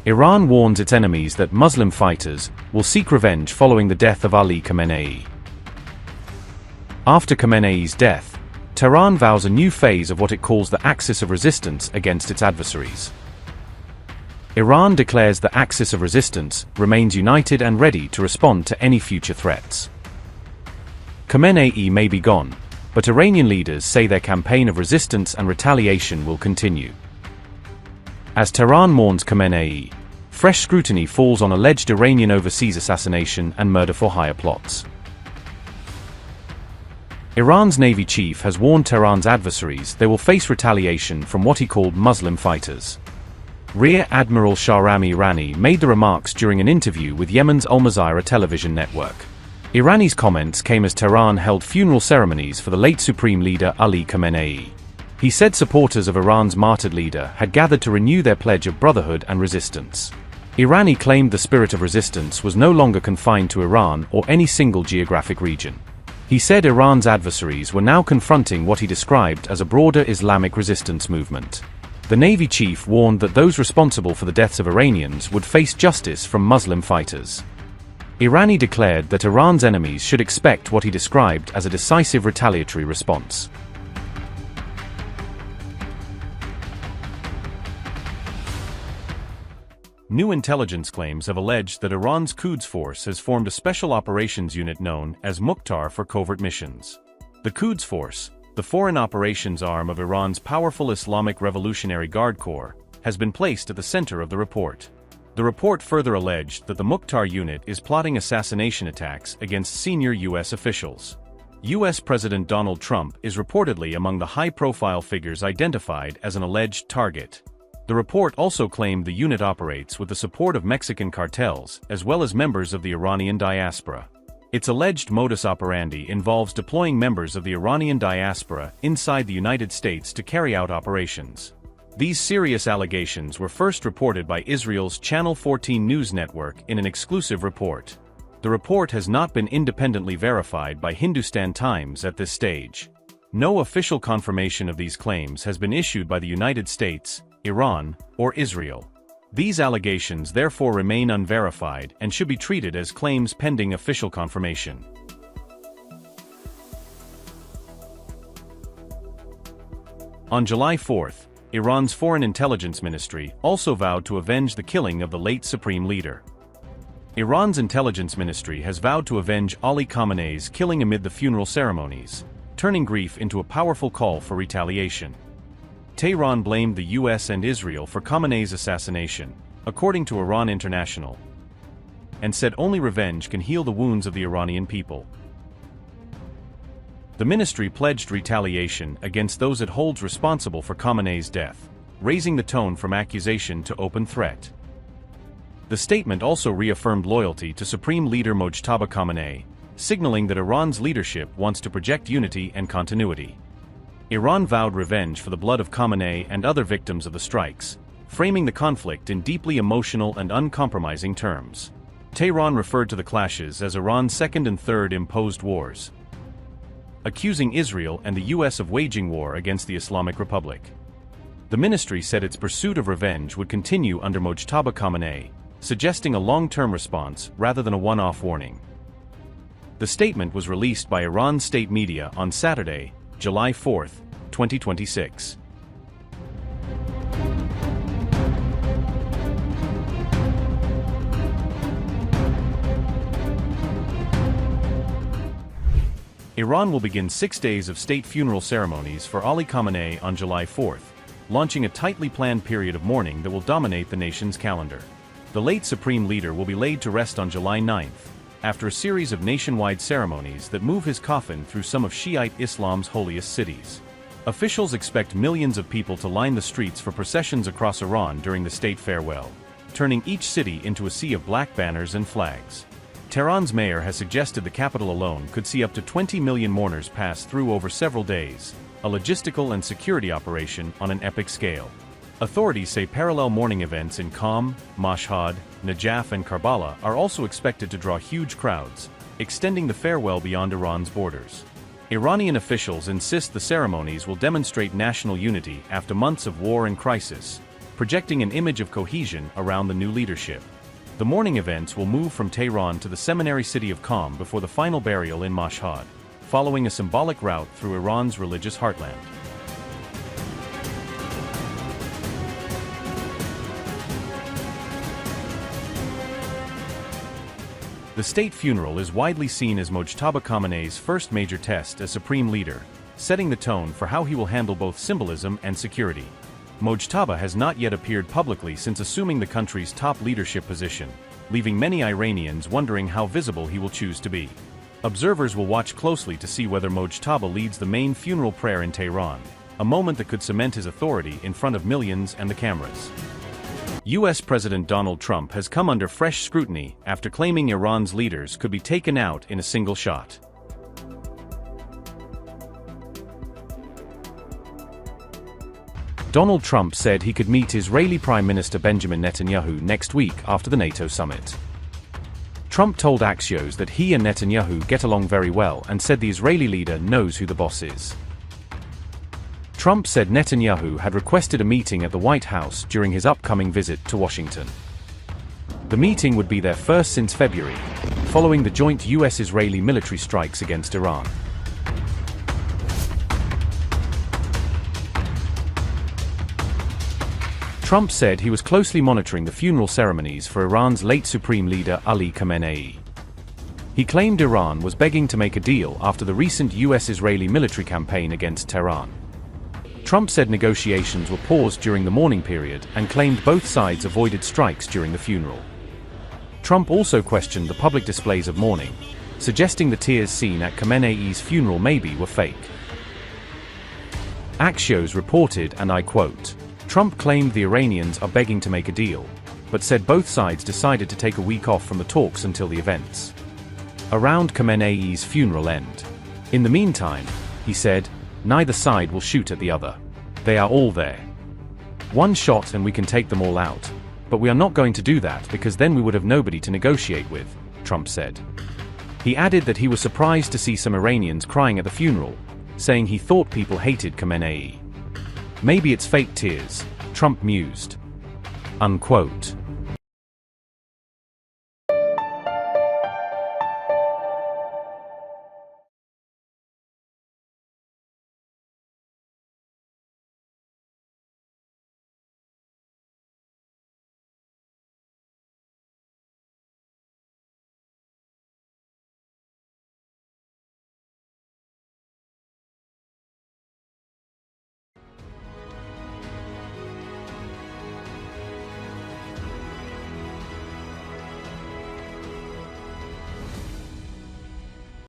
Iran warns its enemies that Muslim fighters will seek revenge following the death of Ali Khamenei. After Khamenei's death, Tehran vows a new phase of what it calls the axis of resistance against its adversaries. Iran declares the axis of resistance remains united and ready to respond to any future threats. Khamenei may be gone, but Iranian leaders say their campaign of resistance and retaliation will continue. As Tehran mourns Khamenei, fresh scrutiny falls on alleged Iranian overseas assassination and murder-for-hire plots. Iran's Navy chief has warned Tehran's adversaries they will face retaliation from what he called Muslim fighters. Rear Admiral Shahrami Irani made the remarks during an interview with Yemen's Al Mazira television network. Irani's comments came as Tehran held funeral ceremonies for the late Supreme Leader Ali Khamenei. He said supporters of Iran's martyred leader had gathered to renew their pledge of brotherhood and resistance. Irani claimed the spirit of resistance was no longer confined to Iran or any single geographic region. He said Iran's adversaries were now confronting what he described as a broader Islamic resistance movement. The Navy chief warned that those responsible for the deaths of Iranians would face justice from Muslim fighters. Irani declared that Iran's enemies should expect what he described as a decisive retaliatory response. New intelligence claims have alleged that Iran's Quds Force has formed a special operations unit known as Mukhtar for covert missions. The Quds Force, the foreign operations arm of Iran's powerful Islamic Revolutionary Guard Corps, has been placed at the center of the report. The report further alleged that the Mukhtar unit is plotting assassination attacks against senior U.S. officials. U.S. President Donald Trump is reportedly among the high-profile figures identified as an alleged target. The report also claimed the unit operates with the support of Mexican cartels as well as members of the Iranian diaspora. Its alleged modus operandi involves deploying members of the Iranian diaspora inside the United States to carry out operations. These serious allegations were first reported by Israel's Channel 14 news network in an exclusive report. The report has not been independently verified by Hindustan Times at this stage. No official confirmation of these claims has been issued by the United States, Iran, or Israel. These allegations therefore remain unverified and should be treated as claims pending official confirmation. On July 4, Iran's Foreign Intelligence Ministry also vowed to avenge the killing of the late Supreme Leader. Iran's Intelligence Ministry has vowed to avenge Ali Khamenei's killing amid the funeral ceremonies, turning grief into a powerful call for retaliation. Tehran blamed the US and Israel for Khamenei's assassination, according to Iran International, and said only revenge can heal the wounds of the Iranian people. The ministry pledged retaliation against those it holds responsible for Khamenei's death, raising the tone from accusation to open threat. The statement also reaffirmed loyalty to Supreme Leader Mojtaba Khamenei, signaling that Iran's leadership wants to project unity and continuity. Iran vowed revenge for the blood of Khamenei and other victims of the strikes, framing the conflict in deeply emotional and uncompromising terms. Tehran referred to the clashes as Iran's second and third imposed wars, accusing Israel and the US of waging war against the Islamic Republic. The ministry said its pursuit of revenge would continue under Mojtaba Khamenei, suggesting a long-term response rather than a one-off warning. The statement was released by Iran's state media on Saturday, July 4, 2026. Iran will begin 6 days of state funeral ceremonies for Ali Khamenei on July 4, launching a tightly planned period of mourning that will dominate the nation's calendar. The late Supreme Leader will be laid to rest on July 9, after a series of nationwide ceremonies that move his coffin through some of Shiite Islam's holiest cities. Officials expect millions of people to line the streets for processions across Iran during the state farewell, turning each city into a sea of black banners and flags. Tehran's mayor has suggested the capital alone could see up to 20 million mourners pass through over several days, a logistical and security operation on an epic scale. Authorities say parallel mourning events in Qom, Mashhad, Najaf and Karbala are also expected to draw huge crowds, extending the farewell beyond Iran's borders. Iranian officials insist the ceremonies will demonstrate national unity after months of war and crisis, projecting an image of cohesion around the new leadership. The mourning events will move from Tehran to the seminary city of Qom before the final burial in Mashhad, following a symbolic route through Iran's religious heartland. The state funeral is widely seen as Mojtaba Khamenei's first major test as supreme leader, setting the tone for how he will handle both symbolism and security. Mojtaba has not yet appeared publicly since assuming the country's top leadership position, leaving many Iranians wondering how visible he will choose to be. Observers will watch closely to see whether Mojtaba leads the main funeral prayer in Tehran, a moment that could cement his authority in front of millions and the cameras. U.S. President Donald Trump has come under fresh scrutiny after claiming Iran's leaders could be taken out in a single shot. Donald Trump said he could meet Israeli Prime Minister Benjamin Netanyahu next week after the NATO summit. Trump told Axios that he and Netanyahu get along very well and said the Israeli leader knows who the boss is. Trump said Netanyahu had requested a meeting at the White House during his upcoming visit to Washington. The meeting would be their first since February, following the joint U.S.-Israeli military strikes against Iran. Trump said he was closely monitoring the funeral ceremonies for Iran's late supreme leader Ali Khamenei. He claimed Iran was begging to make a deal after the recent U.S.-Israeli military campaign against Tehran. Trump said negotiations were paused during the mourning period and claimed both sides avoided strikes during the funeral. Trump also questioned the public displays of mourning, suggesting the tears seen at Khamenei's funeral maybe were fake. Axios reported, and I quote, "Trump claimed the Iranians are begging to make a deal, but said both sides decided to take a week off from the talks until the events around Khamenei's funeral end. In the meantime," he said, "neither side will shoot at the other. They are all there. One shot and we can take them all out. But we are not going to do that because then we would have nobody to negotiate with," Trump said. He added that he was surprised to see some Iranians crying at the funeral, saying he thought people hated Khamenei. "Maybe it's fake tears," Trump mused. Unquote.